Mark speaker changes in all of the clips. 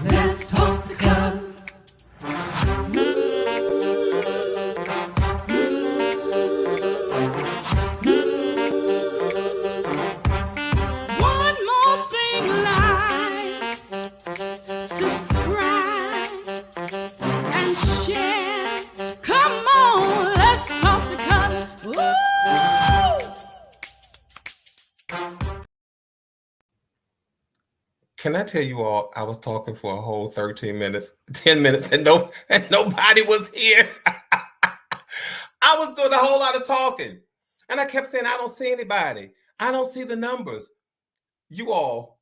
Speaker 1: Let's talk to God. One more thing, like, subscribe, and share. Come on, let's talk to God. Woo!
Speaker 2: Can I tell you all, I was talking for a whole 13 minutes, 10 minutes, and nobody was here. I was doing a whole lot of talking. And I kept saying, I don't see anybody. I don't see the numbers. You all,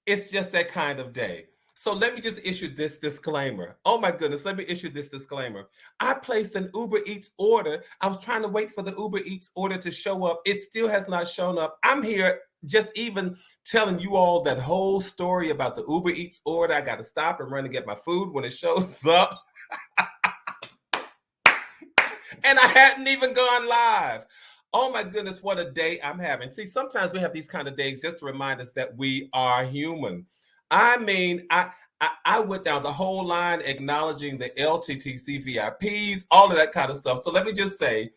Speaker 2: it's just that kind of day. So let me just issue this disclaimer. Oh my goodness, let me issue this disclaimer. I placed an Uber Eats order. I was trying to wait for the Uber Eats order to show up. It still has not shown up. I'm here just even telling you all that whole story about the Uber Eats order. I got to stop and run to get my food when it shows up. And I hadn't even gone live. Oh my goodness, what a day I'm having. See, sometimes we have these kind of days just to remind us that we are human. I mean, I went down the whole line acknowledging the LTTC VIPs, all of that kind of stuff. So let me just say,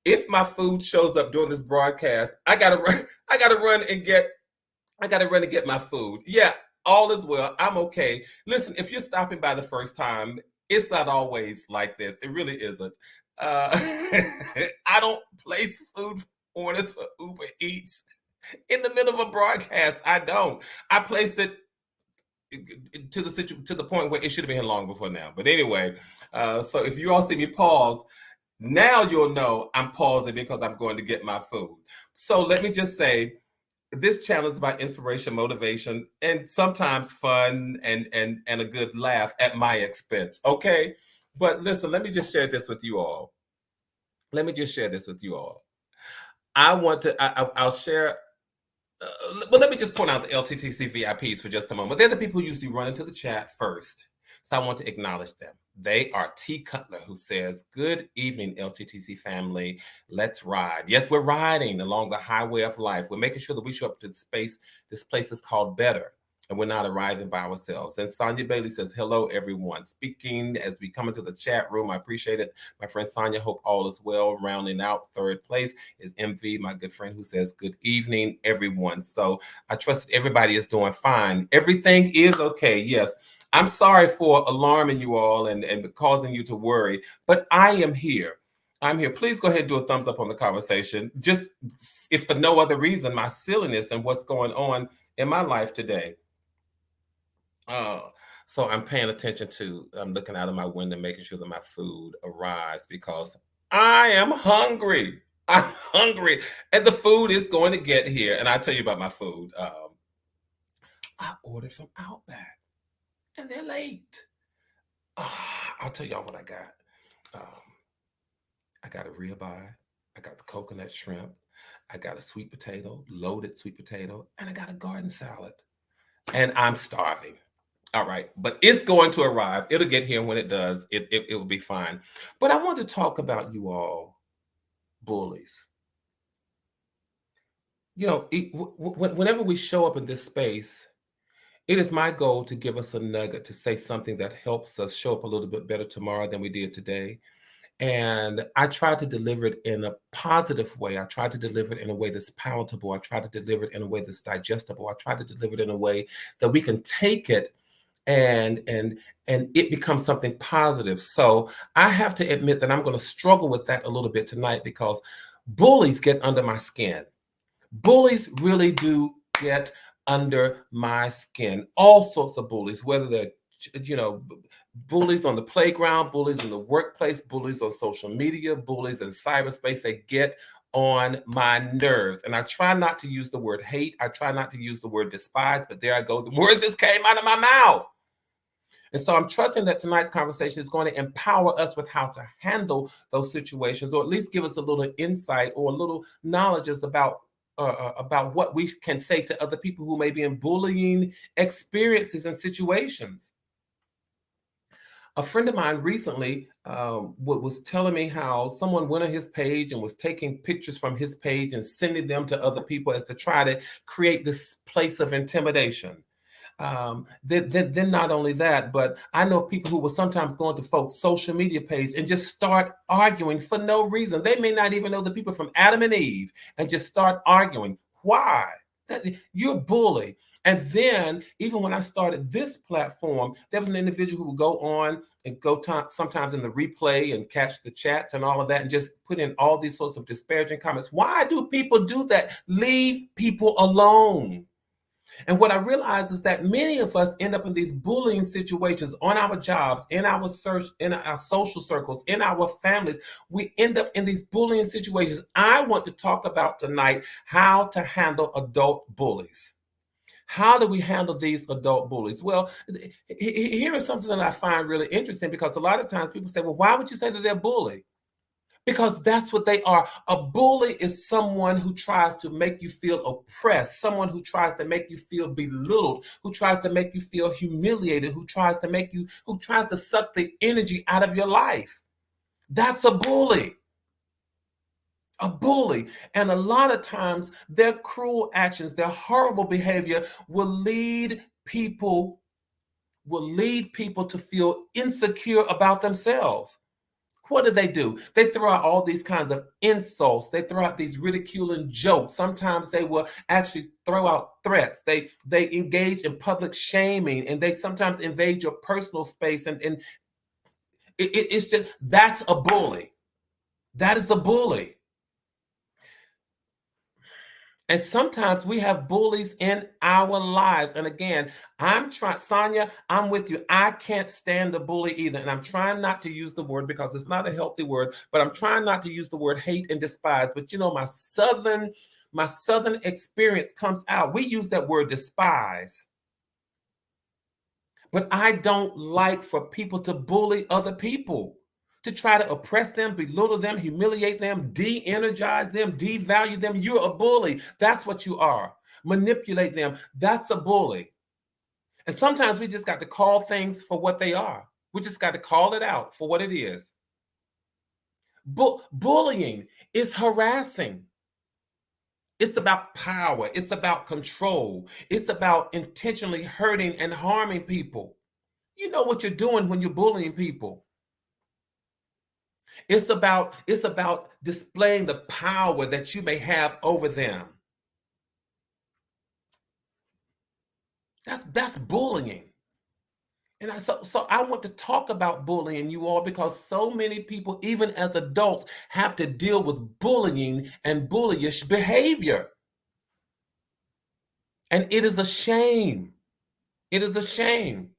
Speaker 2: if my food shows up during this broadcast, I gotta run and get my food. Yeah, all is well. I'm okay. Listen, if you're stopping by the first time, it's not always like this. It really isn't. I don't place food orders for Uber Eats in the middle of a broadcast. I don't. I place it to the point where it should have been here long before now. But anyway, so if you all see me pause, now you'll know I'm pausing because I'm going to get my food. So let me just say, this channel is about inspiration, motivation, and sometimes fun and a good laugh at my expense. Okay. But listen, let me just share this with you all. I'll share. But let me just point out the LTTC VIPs for just a moment. They're the people who usually run into the chat first. So I want to acknowledge them. They are T. Cutler, who says, "Good evening, LTTC family. Let's ride." Yes, we're riding along the highway of life. We're making sure that we show up to the space. This place is called Better, and we're not arriving by ourselves. And Sonia Bailey says, "Hello, everyone." Speaking as we come into the chat room, I appreciate it. My friend Sonia, hope all is well. Rounding out third place is MV, my good friend, who says, "Good evening, everyone." So I trust that everybody is doing fine. Everything is okay. Yes. I'm sorry for alarming you all and causing you to worry, but I am here. I'm here. Please go ahead and do a thumbs up on the conversation. Just if for no other reason, my silliness and what's going on in my life today. So I'm paying attention to, I'm looking out of my window, making sure that my food arrives because I am hungry. I'm hungry and the food is going to get here. And I'll tell you about my food. I ordered from Outback and they're late. I'll tell y'all what I got. I got a ribeye. I got the coconut shrimp. I got a sweet potato, loaded sweet potato, and I got a garden salad. And I'm starving. All right, but it's going to arrive. It'll get here. When it does, it will be fine. But I want to talk about you all, bullies. You know, whenever we show up in this space, it is my goal to give us a nugget, to say something that helps us show up a little bit better tomorrow than we did today. And I try to deliver it in a positive way. I try to deliver it in a way that's palatable. I try to deliver it in a way that's digestible. I try to deliver it in a way that we can take it and it becomes something positive. So I have to admit that I'm going to struggle with that a little bit tonight because bullies get under my skin. Bullies really do get under my skin. All sorts of bullies, whether they're, bullies on the playground, bullies in the workplace, bullies on social media, bullies in cyberspace. They get on my nerves. And I try not to use the word hate. I try not to use the word despise, but there I go. The words just came out of my mouth. And so I'm trusting that tonight's conversation is going to empower us with how to handle those situations, or at least give us a little insight or a little knowledge about what we can say to other people who may be in bullying experiences and situations. A friend of mine recently was telling me how someone went on his page and was taking pictures from his page and sending them to other people as to try to create this place of intimidation. Then not only that, but I know people who will sometimes go into folks' social media page and just start arguing for no reason. They may not even know the people from Adam and Eve and just start arguing. Why? You're a bully. And then, even when I started this platform, there was an individual who would go on and sometimes in the replay and catch the chats and all of that and just put in all these sorts of disparaging comments. Why do people do that? Leave people alone. And what I realize is that many of us end up in these bullying situations on our jobs, in our social circles, in our families. We end up in these bullying situations. I want to talk about tonight how to handle adult bullies. How do we handle these adult bullies? Well, here is something that I find really interesting because a lot of times people say, well, why would you say that they're bully? Because that's what they are. A bully is someone who tries to make you feel oppressed, someone who tries to make you feel belittled, who tries to make you feel humiliated, who tries to suck the energy out of your life. That's a bully. A bully. And a lot of times their cruel actions, their horrible behavior will lead people to feel insecure about themselves. What do? They throw out all these kinds of insults. They throw out these ridiculing jokes. Sometimes they will actually throw out threats. They engage in public shaming, and they sometimes invade your personal space. And it's just, that's a bully. That is a bully. And sometimes we have bullies in our lives. And again, Sonia, I'm with you. I can't stand the bully either. And I'm trying not to use the word because it's not a healthy word, but I'm trying not to use the word hate and despise. But you know, my southern experience comes out. We use that word despise. But I don't like for people to bully other people, to try to oppress them, belittle them, humiliate them, de-energize them, devalue them. You're a bully. That's what you are. Manipulate them. That's a bully. And sometimes we just got to call things for what they are. We just got to call it out for what it is. Bullying is harassing. It's about power. It's about control. It's about intentionally hurting and harming people. You know what you're doing when you're bullying people. It's about displaying the power that you may have over them. That's bullying. And so I want to talk about bullying, you all, because so many people, even as adults, have to deal with bullying and bullyish behavior. And it is a shame. It is a shame.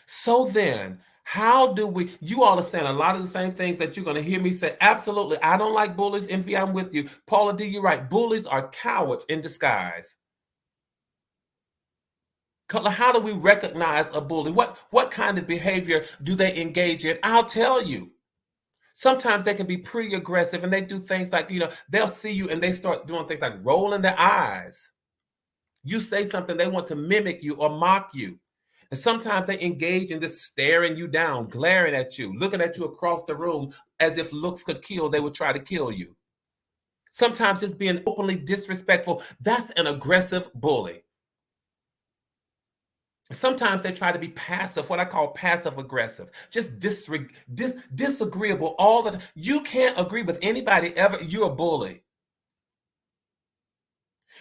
Speaker 2: So then, how do you all are saying a lot of the same things that you're going to hear me say. Absolutely. I don't like bullies. Envy, I'm with you. Paula D, you're right. Bullies are cowards in disguise. How do we recognize a bully? What kind of behavior do they engage in? I'll tell you. Sometimes they can be pretty aggressive and they do things like, they'll see you and they start doing things like rolling their eyes. You say something, they want to mimic you or mock you. And sometimes they engage in this staring you down, glaring at you, looking at you across the room as if looks could kill, they would try to kill you. Sometimes just being openly disrespectful, that's an aggressive bully. Sometimes they try to be passive, what I call passive aggressive, just disagreeable all the time. You can't agree with anybody ever. You're a bully.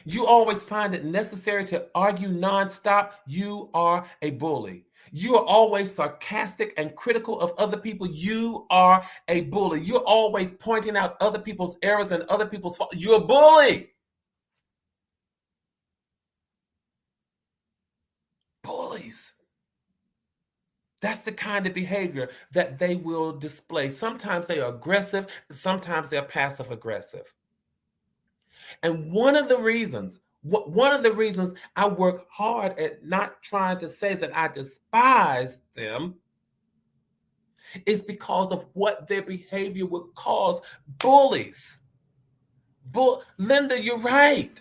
Speaker 2: You always find it necessary to argue nonstop. You are a bully. You are always sarcastic and critical of other people. You are a bully. You're always pointing out other people's errors and other people's faults. You're a bully. Bullies. That's the kind of behavior that they will display. Sometimes they are aggressive, sometimes they're passive aggressive. And one of the reasons I work hard at not trying to say that I despise them is because of what their behavior would cause. Bullies. Linda, you're right.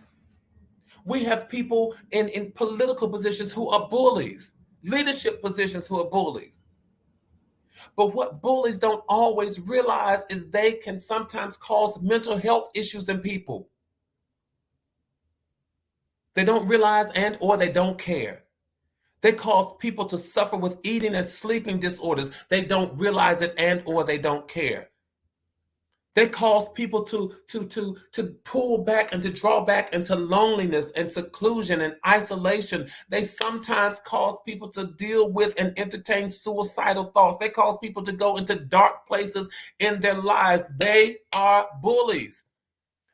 Speaker 2: We have people in political positions who are bullies. leadership positions who are bullies. But what bullies don't always realize is they can sometimes cause mental health issues in people. They don't realize and or they don't care. They cause people to suffer with eating and sleeping disorders. They don't realize it and or they don't care. They cause people to pull back and to draw back into loneliness and seclusion and isolation. They sometimes cause people to deal with and entertain suicidal thoughts. They cause people to go into dark places in their lives. They are bullies.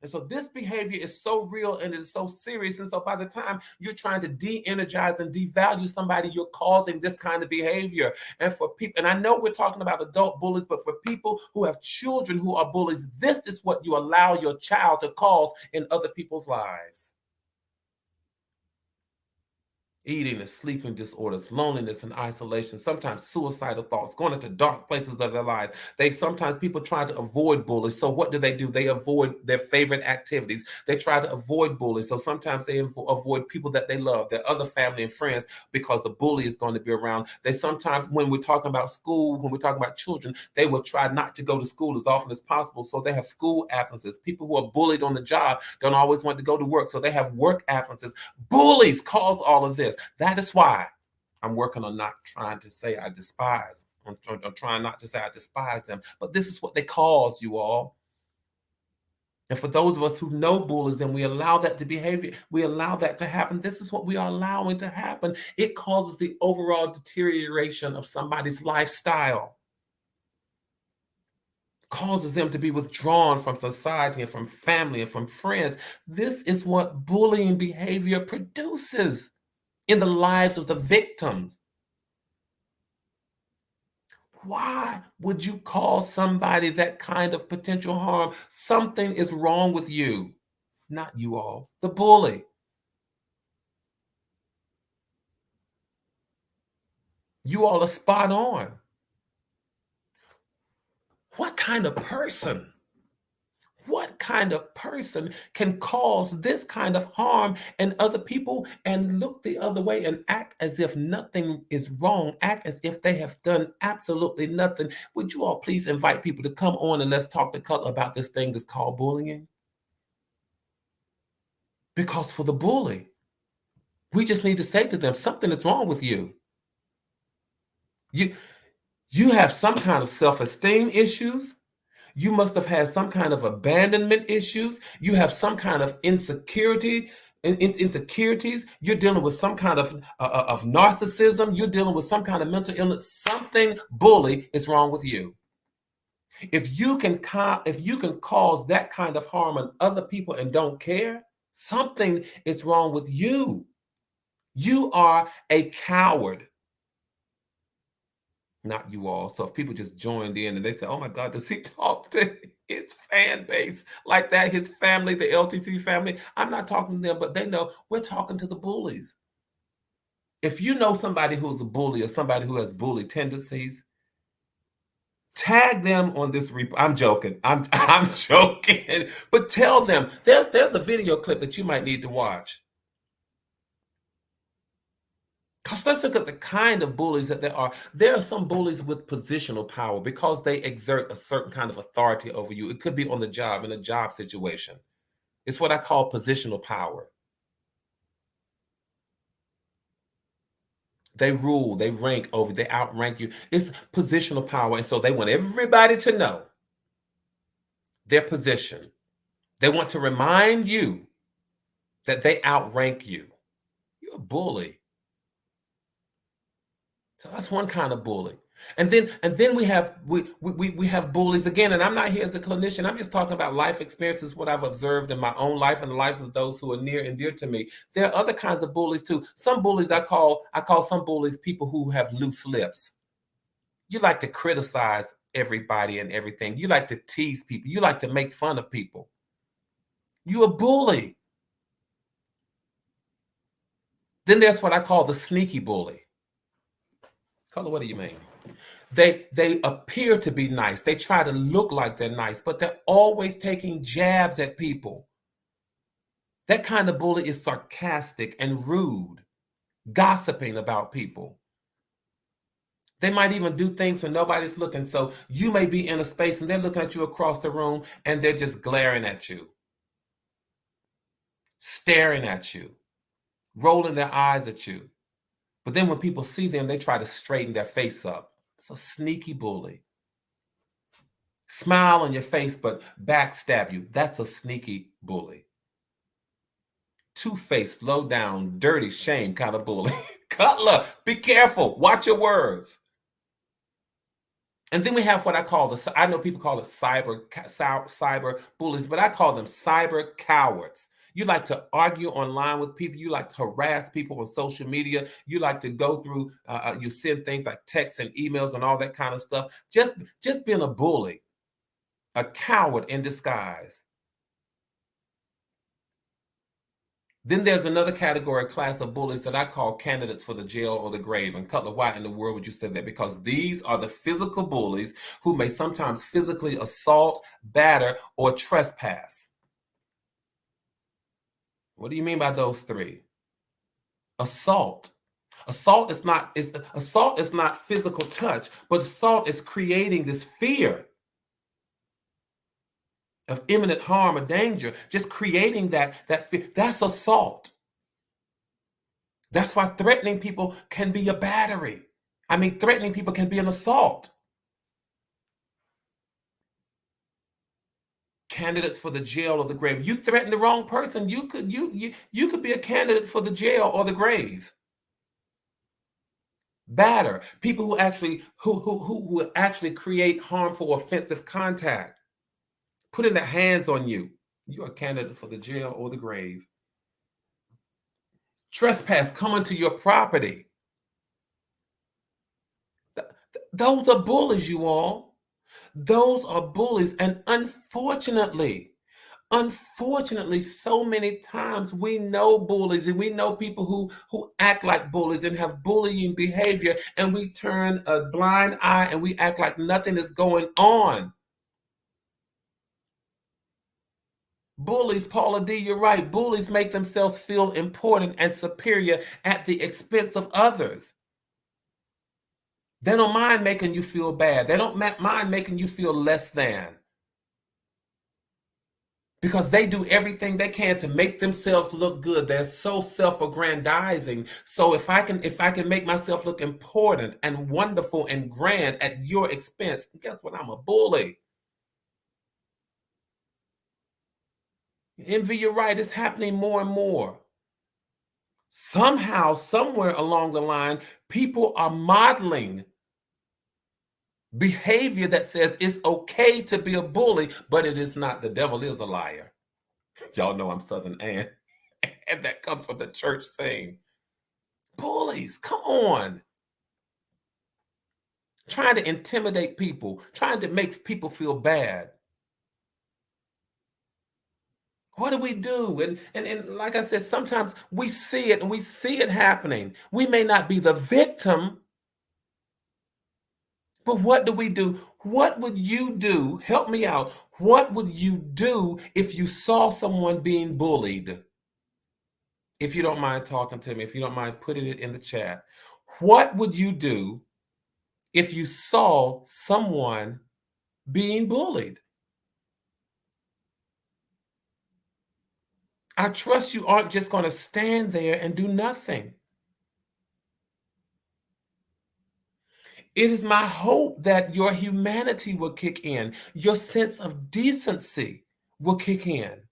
Speaker 2: And so this behavior is so real and it is so serious. And so by the time you're trying to de-energize and devalue somebody, you're causing this kind of behavior. And for people, and I know we're talking about adult bullies, but for people who have children who are bullies, this is what you allow your child to cause in other people's lives. Eating and sleeping disorders, loneliness and isolation, sometimes suicidal thoughts, going into dark places of their lives. Sometimes people try to avoid bullies. So what do? They avoid their favorite activities. They try to avoid bullies. So sometimes they avoid people that they love, their other family and friends, because the bully is going to be around. They sometimes, when we're talking about school, when we're talking about children, they will try not to go to school as often as possible. So they have school absences. People who are bullied on the job don't always want to go to work. So they have work absences. Bullies cause all of this. That is why I'm working on not trying to say I despise. I'm trying not to say I despise them, but this is what they cause, you all. And for those of us who know bullies and we allow that to behavior, we allow that to happen. This is what we are allowing to happen. It causes the overall deterioration of somebody's lifestyle. Causes them to be withdrawn from society and from family and from friends. This is what bullying behavior produces in the lives of the victims. Why would you cause somebody that kind of potential harm? Something is wrong with you. Not you all, the bully. You all are spot on. What kind of person? What kind of person can cause this kind of harm in other people and look the other way and act as if nothing is wrong, act as if they have done absolutely nothing? Would you all please invite people to come on and let's talk to Cutler about this thing that's called bullying? Because for the bully, we just need to say to them, something is wrong with you. You have some kind of self-esteem issues. You must have had some kind of abandonment issues. You have some kind of insecurities. You're dealing with some kind of narcissism. You're dealing with some kind of mental illness. Something bully is wrong with you. If you can cause that kind of harm on other people and don't care, something is wrong with you. You are a coward. Not you all. So if people just joined in and they say, oh my God, does he talk to his fan base like that, his family, the LTT family? I'm not talking to them, but they know we're talking to the bullies. If you know somebody who's a bully or somebody who has bully tendencies, tag them on this I'm joking. I'm joking. But tell them, there's a video clip that you might need to watch. Because let's look at the kind of bullies that there are. There are some bullies with positional power because they exert a certain kind of authority over you. It could be on the job, in a job situation. It's what I call positional power. They rule, they rank over, they outrank you. It's positional power. And so they want everybody to know their position. They want to remind you that they outrank you. You're a bully. So that's one kind of bully. And then we have bullies again. And I'm not here as a clinician. I'm just talking about life experiences, what I've observed in my own life and the lives of those who are near and dear to me. There are other kinds of bullies too. Some bullies I call some bullies people who have loose lips. You like to criticize everybody and everything. You like to tease people. You like to make fun of people. You're a bully. Then there's what I call the sneaky bully. Color, what do you mean? They appear to be nice. They try to look like they're nice, but they're always taking jabs at people. That kind of bully is sarcastic and rude, gossiping about people. They might even do things when nobody's looking. So you may be in a space and they're looking at you across the room and they're just glaring at you, staring at you, rolling their eyes at you. But then when people see them, they try to straighten their face up. It's a sneaky bully. Smile on your face, but backstab you. That's a sneaky bully. Two-faced, low down, dirty, shame kind of bully. Cutler, be careful. Watch your words. And then we have what I call I know people call it cyber bullies, but I call them cyber cowards. You like to argue online with people. You like to harass people on social media. You like to go through, you send things like texts and emails and all that kind of stuff. Just being a bully, a coward in disguise. Then there's another category, class of bullies that I call candidates for the jail or the grave. And Cutler, why in the world would you say that? Because these are the physical bullies who may sometimes physically assault, batter, or trespass. What do you mean by those three? Assault. Assault is not physical touch, but assault is creating this fear of imminent harm or danger, just creating that fear. That's assault. That's why threatening people can be a battery. I mean, threatening people can be an assault. Candidates for the jail or the grave. You threaten the wrong person, you could be a candidate for the jail or the grave. Batter, people who actually create harmful, offensive contact, putting their hands on you. You're a candidate for the jail or the grave. Trespass, coming to your property. Those are bullies, you all. Those are bullies. And unfortunately, so many times we know bullies and we know people who act like bullies and have bullying behavior, and we turn a blind eye and we act like nothing is going on. Bullies, Paula D, you're right. Bullies make themselves feel important and superior at the expense of others. They don't mind making you feel bad. They don't mind making you feel less than. Because they do everything they can to make themselves look good. They're so self-aggrandizing. So if I can make myself look important and wonderful and grand at your expense, guess what? I'm a bully. Envy, you're right. It's happening more and more. Somehow, somewhere along the line, people are modeling behavior that says it's okay to be a bully, but it is not. The devil is a liar. Y'all know I'm Southern Ann, and that comes from the church saying, bullies, come on. Trying to intimidate people, trying to make people feel bad. What do we do? And like I said, sometimes we see it and we see it happening. We may not be the victim, but what do we do? What would you do? Help me out. What would you do if you saw someone being bullied? If you don't mind talking to me, if you don't mind putting it in the chat, what would you do if you saw someone being bullied? I trust you aren't just going to stand there and do nothing. It is my hope that your humanity will kick in, your sense of decency will kick in.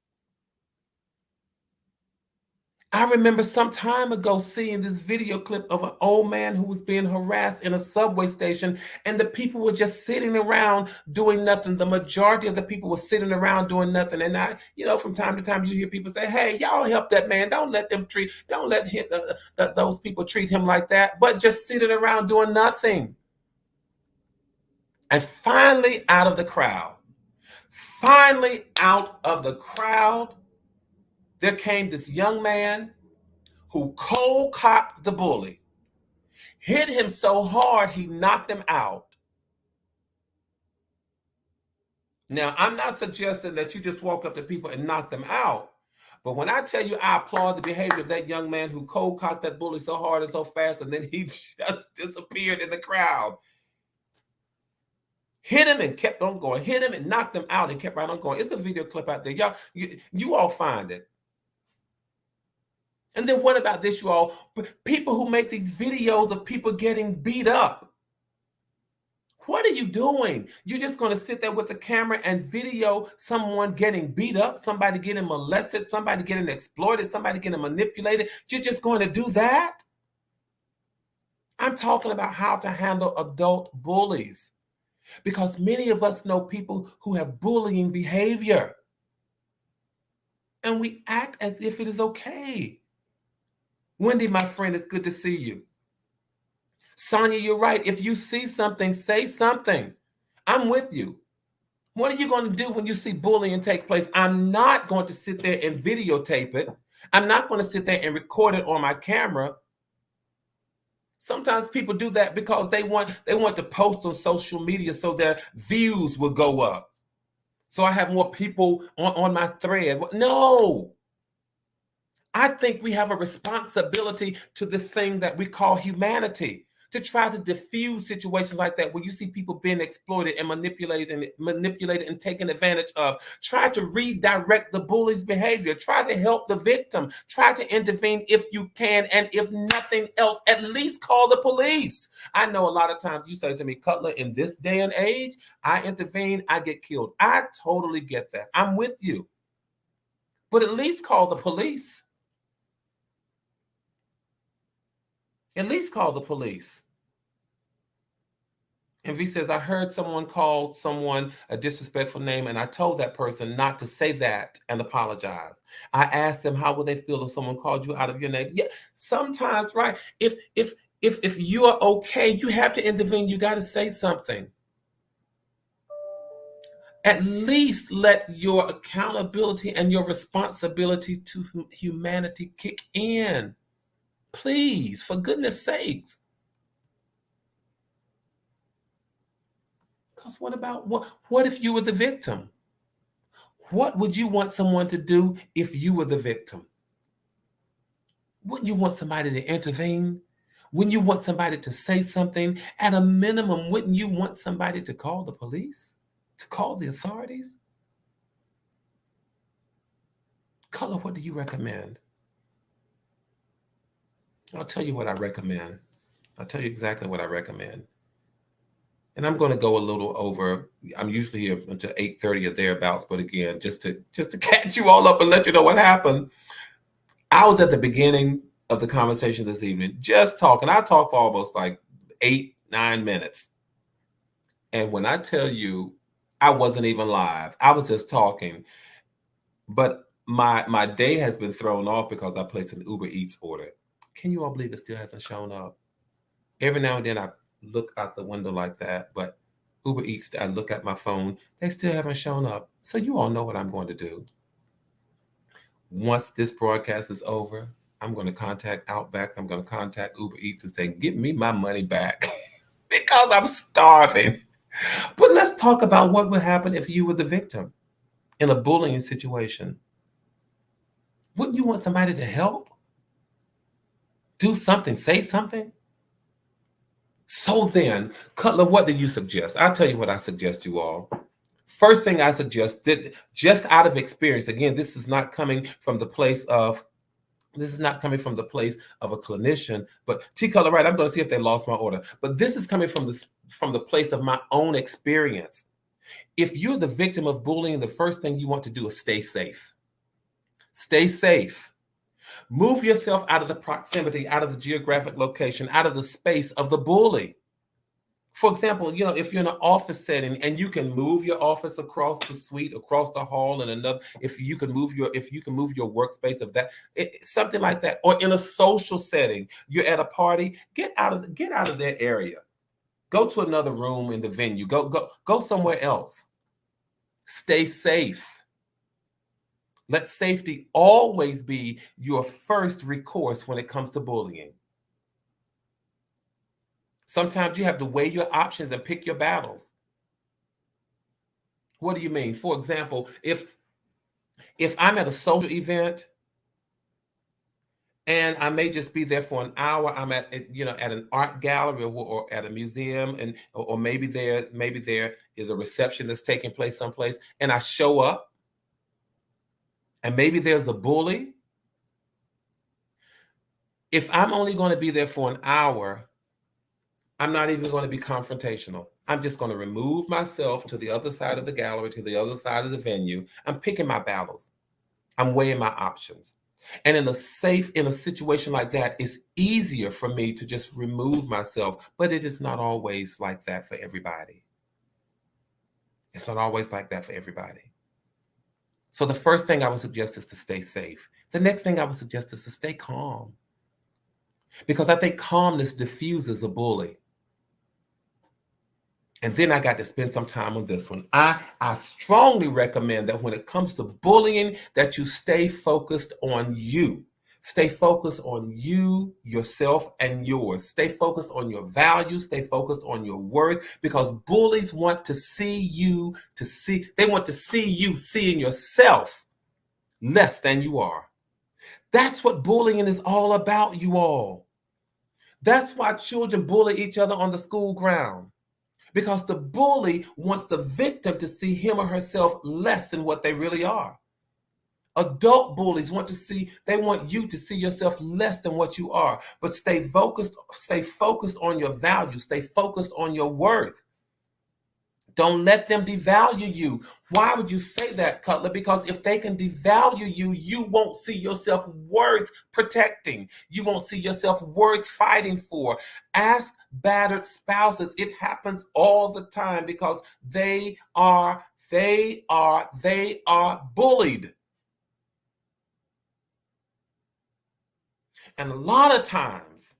Speaker 2: I remember some time ago seeing this video clip of an old man who was being harassed in a subway station, and the people were just sitting around doing nothing. The majority of the people were sitting around doing nothing. And from time to time, you hear people say, "Hey, y'all help that man. Don't let those people treat him like that." But just sitting around doing nothing. And finally, out of the crowd, there came this young man who cold cocked the bully, hit him so hard he knocked him out. Now, I'm not suggesting that you just walk up to people and knock them out, But when I tell you I applaud the behavior of that young man who cold cocked that bully so hard and so fast, and then he just disappeared in the crowd. Hit him and kept on going. Hit him and knocked him out and kept right on going. It's a video clip out there. Y'all, you all find it. And then what about this, you all? People who make these videos of people getting beat up. What are you doing? You're just going to sit there with the camera and video someone getting beat up, somebody getting molested, somebody getting exploited, somebody getting manipulated. You're just going to do that? I'm talking about how to handle adult bullies, because many of us know people who have bullying behavior, and we act as if it is okay. Wendy, my friend, it's good to see you. Sonia, you're right. If you see something, say something. I'm with you. What are you going to do when you see bullying take place? I'm not going to sit there and videotape it. I'm not going to sit there and record it on my camera. Sometimes people do that because they want to post on social media so their views will go up. So I have more people on my thread. No. I think we have a responsibility to the thing that we call humanity, to try to diffuse situations like that where you see people being exploited and manipulated and taken advantage of. Try to redirect the bully's behavior. Try to help the victim. Try to intervene if you can, and if nothing else, at least call the police. I know a lot of times you say to me, Cutler, in this day and age, I intervene, I get killed. I totally get that. I'm with you. But at least call the police. At least call the police. And V says, I heard someone call someone a disrespectful name, and I told that person not to say that and apologize. I asked them, how would they feel if someone called you out of your name? Yeah, sometimes, right? If you are okay, you have to intervene. You got to say something. At least let your accountability and your responsibility to humanity kick in. Please, for goodness sakes. Because what if you were the victim? What would you want someone to do if you were the victim? Wouldn't you want somebody to intervene? Wouldn't you want somebody to say something? At a minimum, wouldn't you want somebody to call the police? To call the authorities? Color, what do you recommend? I'll tell you what I recommend. I'll tell you exactly what I recommend. And I'm going to go a little over. I'm usually here until 8:30 or thereabouts, but again, just to catch you all up and let you know what happened. I was at the beginning of the conversation this evening, just talking. I talked for almost like 8-9 minutes. And when I tell you, I wasn't even live. I was just talking. But my day has been thrown off because I placed an Uber Eats order. Can you all believe it still hasn't shown up? Every now and then I look out the window like that, but Uber Eats, I look at my phone, they still haven't shown up. So you all know what I'm going to do. Once this broadcast is over, I'm going to contact Outbacks. I'm going to contact Uber Eats and say, give me my money back because I'm starving. But let's talk about what would happen if you were the victim in a bullying situation. Wouldn't you want somebody to help? Do something, say something? So then, Cutler, what do you suggest? I'll tell you what I suggest, you all. First thing I suggest, that just out of experience, again, this is not coming from the place of a clinician, but T Color, right? I'm going to see if they lost my order. But this is coming from the place of my own experience. If you're the victim of bullying, the first thing you want to do is stay safe. Stay safe. Move yourself out of the proximity, out of the geographic location, out of the space of the bully. For example, if you're in an office setting and you can move your office across the suite, across the hall, and another, if you can move your workspace of that, something like that, or in a social setting, you're at a party, get out of that area. Go to another room in the venue. Go somewhere else. Stay safe. Let safety always be your first recourse when it comes to bullying. Sometimes you have to weigh your options and pick your battles. What do you mean? For example, if If I'm at a social event and I may just be there for an hour, I'm at an art gallery or at a museum, and or maybe there is a reception that's taking place someplace, and I show up, and maybe there's a bully. If I'm only going to be there for an hour, I'm not even going to be confrontational. I'm just going to remove myself to the other side of the gallery, to the other side of the venue. I'm picking my battles. I'm weighing my options. And in a situation like that, it's easier for me to just remove myself, but it is not always like that for everybody. It's not always like that for everybody. So the first thing I would suggest is to stay safe. The next thing I would suggest is to stay calm, because I think calmness diffuses a bully. And then I got to spend some time on this one. I strongly recommend that when it comes to bullying, that you stay focused on you. Stay focused on you, yourself, and yours. Stay focused on your values. Stay focused on your worth, because bullies want to see you they want to see you seeing yourself less than you are. That's what bullying is all about, you all. That's why children bully each other on the school ground. Because the bully wants the victim to see him or herself less than what they really are. Adult bullies they want you to see yourself less than what you are. But stay focused on your values, stay focused on your worth. Don't let them devalue you. Why would you say that, Cutler? Because if they can devalue you, you won't see yourself worth protecting. You won't see yourself worth fighting for. Ask battered spouses. It happens all the time because they are bullied. And a lot of times,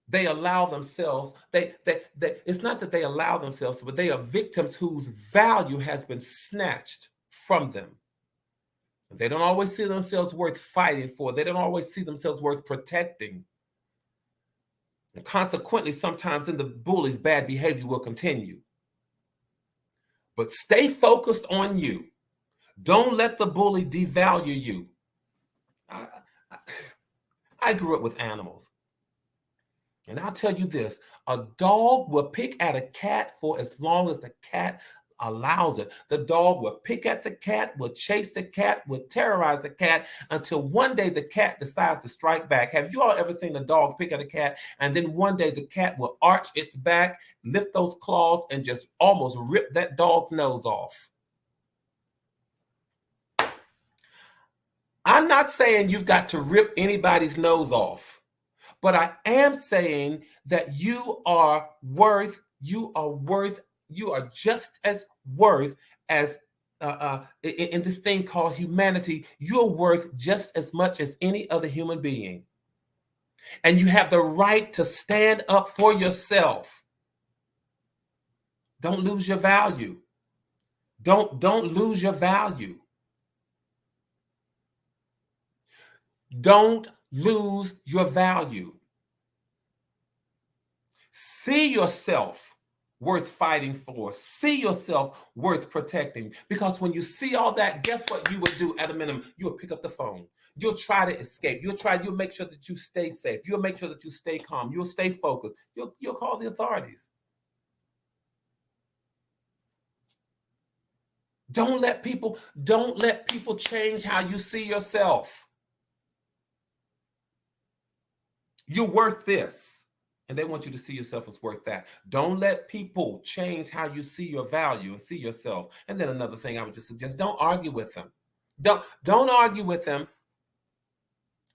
Speaker 2: they allow themselves, it's not that they allow themselves, but they are victims whose value has been snatched from them. They don't always see themselves worth fighting for. They don't always see themselves worth protecting. And consequently, sometimes in the bully's bad behavior will continue. But stay focused on you. Don't let the bully devalue you. I grew up with animals. And I'll tell you this, a dog will pick at a cat for as long as the cat allows it. The dog will pick at the cat, will chase the cat, will terrorize the cat until one day the cat decides to strike back. Have you all ever seen a dog pick at a cat and then one day the cat will arch its back, lift those claws, and just almost rip that dog's nose off? I'm not saying you've got to rip anybody's nose off. But I am saying that you are just as worth as in this thing called humanity. You're worth just as much as any other human being. And you have the right to stand up for yourself. Don't lose your value. Don't lose your value. Don't lose your value. See yourself worth fighting for. See yourself worth protecting. Because when you see all that, guess what you would do at a minimum? You'll pick up the phone. You'll try to escape. You'll make sure that you stay safe. You'll make sure that you stay calm. You'll stay focused. You'll call the authorities. Don't let people change how you see yourself. You're worth this. And they want you to see yourself as worth that. Don't let people change how you see your value and see yourself. And then another thing I would just suggest, don't argue with them. Don't argue with them.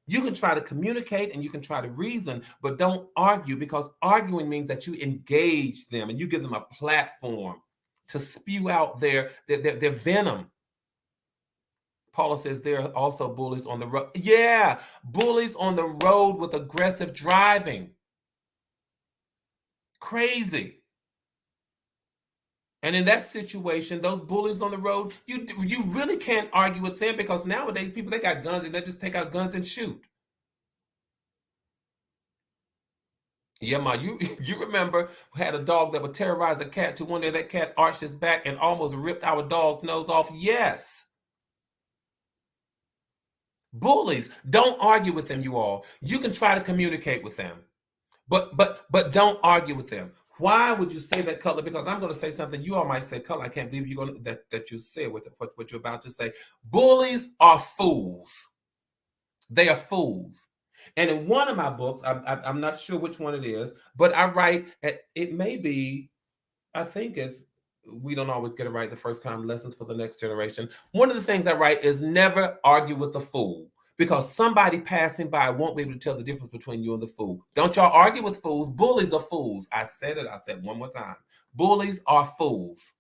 Speaker 2: You can try to communicate and you can try to reason, but don't argue, because arguing means that you engage them and you give them a platform to spew out their venom. Paula says there are also bullies on the road. Yeah, bullies on the road with aggressive driving. Crazy. And in that situation, those bullies on the road, you really can't argue with them, because nowadays people, they got guns and they just take out guns and shoot. Yeah, ma, you you remember we had a dog that would terrorize a cat to one day that cat arched his back and almost ripped our dog's nose off? Yes. Bullies. Don't argue with them, you all. You can try to communicate with them, but don't argue with them. Why would you say that, Color? Because I'm going to say something you all might say, Color. I can't believe you're going to that you say what you're about to say. Bullies are fools. They are fools. And in one of my books, I'm not sure which one it is, but I write, it may be, I think it's, we don't always get it right the first time, lessons for the next generation. One of the things I write is never argue with the fool because somebody passing by won't be able to tell the difference between you and the fool. Don't y'all argue with fools. Bullies are fools. I said it. I said one more time. Bullies are fools.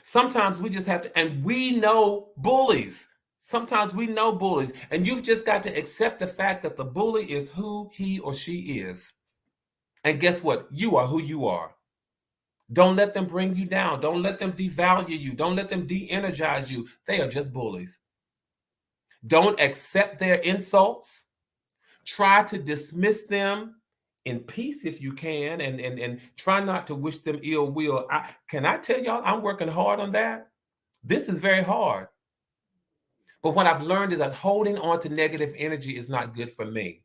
Speaker 2: Sometimes we just have to, and we know bullies. Sometimes we know bullies, and you've just got to accept the fact that the bully is who he or she is. And guess what? You are who you are. Don't let them bring you down. Don't let them devalue you. Don't let them de-energize you. They are just bullies. Don't accept their insults. Try to dismiss them in peace if you can, and try not to wish them ill will. Can I tell y'all, I'm working hard on that. This is very hard. But what I've learned is that holding on to negative energy is not good for me.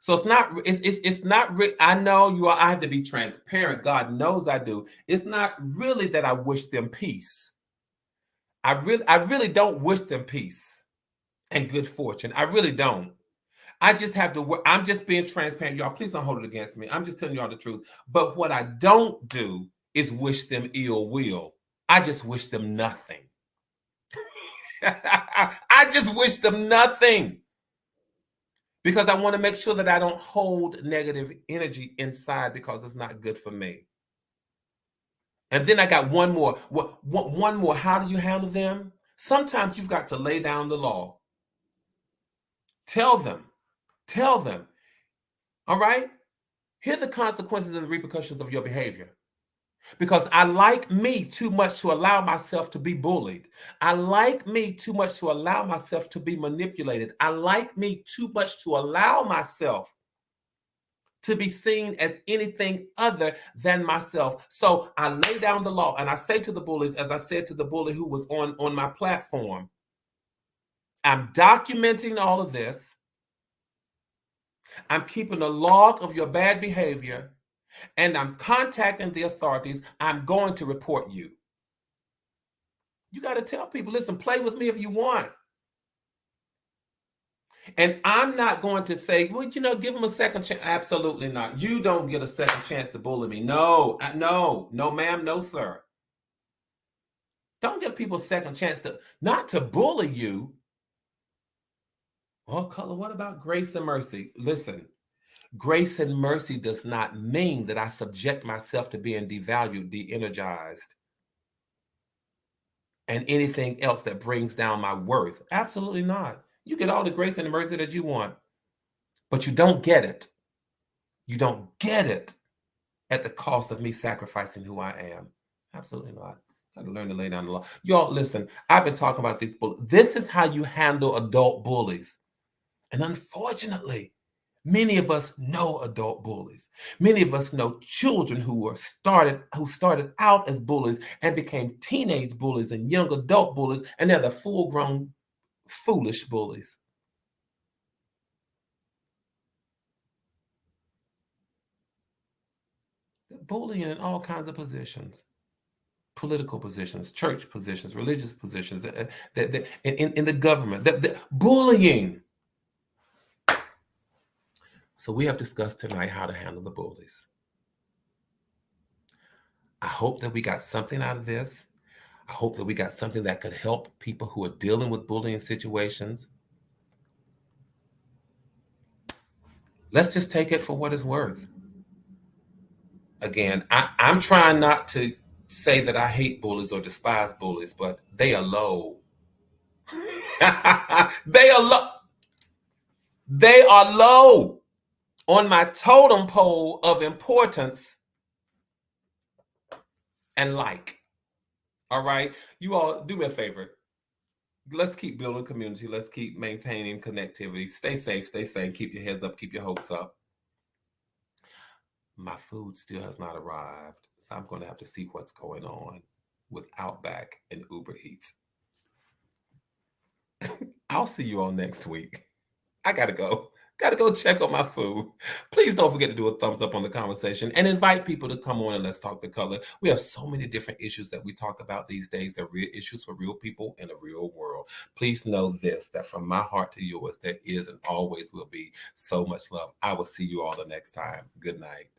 Speaker 2: So it's not I know you are, I have to be transparent. God knows I do. It's not really that I wish them peace. I really don't wish them peace and good fortune. I really don't. I just have to work. I'm just being transparent. Y'all, please don't hold it against me. I'm just telling y'all the truth. But what I don't do is wish them ill will. I just wish them nothing. I just wish them nothing. Because I want to make sure that I don't hold negative energy inside because it's not good for me. And then I got one more. One more. How do you handle them? Sometimes you've got to lay down the law. Tell them. Tell them. All right? Here are the consequences and the repercussions of your behavior. Because I like me too much to allow myself to be bullied. I like me too much to allow myself to be manipulated. I like me too much to allow myself to be seen as anything other than myself. So I lay down the law and I say to the bullies, as I said to the bully who was on my platform, I'm documenting all of this. I'm keeping a log of your bad behavior, and I'm contacting the authorities. I'm going to report you. You got to tell people, listen, play with me if you want. And I'm not going to say, well, give them a second chance. Absolutely not. You don't get a second chance to bully me. No, no, ma'am, no, sir. Don't give people a second chance not to bully you. Oh, Color, what about grace and mercy? Listen, grace and mercy does not mean that I subject myself to being devalued, de-energized, and anything else that brings down my worth. Absolutely not. You get all the grace and the mercy that you want, but you don't get it. You don't get it at the cost of me sacrificing who I am. Absolutely not. Got to learn to lay down the law. Y'all, listen, I've been talking about these bullies. This is how you handle adult bullies. And unfortunately, many of us know adult bullies. Many of us know children who started out as bullies and became teenage bullies and young adult bullies, and they're the full-grown, foolish bullies. They're bullying in all kinds of positions. Political positions, church positions, religious positions, in the government, bullying. So we have discussed tonight how to handle the bullies. I hope that we got something out of this. I hope that we got something that could help people who are dealing with bullying situations. Let's just take it for what it's worth. Again, I'm trying not to say that I hate bullies or despise bullies, but they are low. They are low. They are low on my totem pole of importance and like. All right. You all do me a favor. let's keep building community. Let's keep maintaining connectivity. Stay safe, stay sane, keep your heads up, keep your hopes up. My food still has not arrived, so I'm going to have to see what's going on with Outback and Uber Eats. I'll see you all next week. I gotta go. Gotta go check on my food. Please don't forget to do a thumbs up on the conversation and invite people to come on and let's talk the color. We have so many different issues that we talk about these days. They're real issues for real people in a real world. Please know this, that from my heart to yours, there is and always will be so much love. I will see you all the next time. Good night.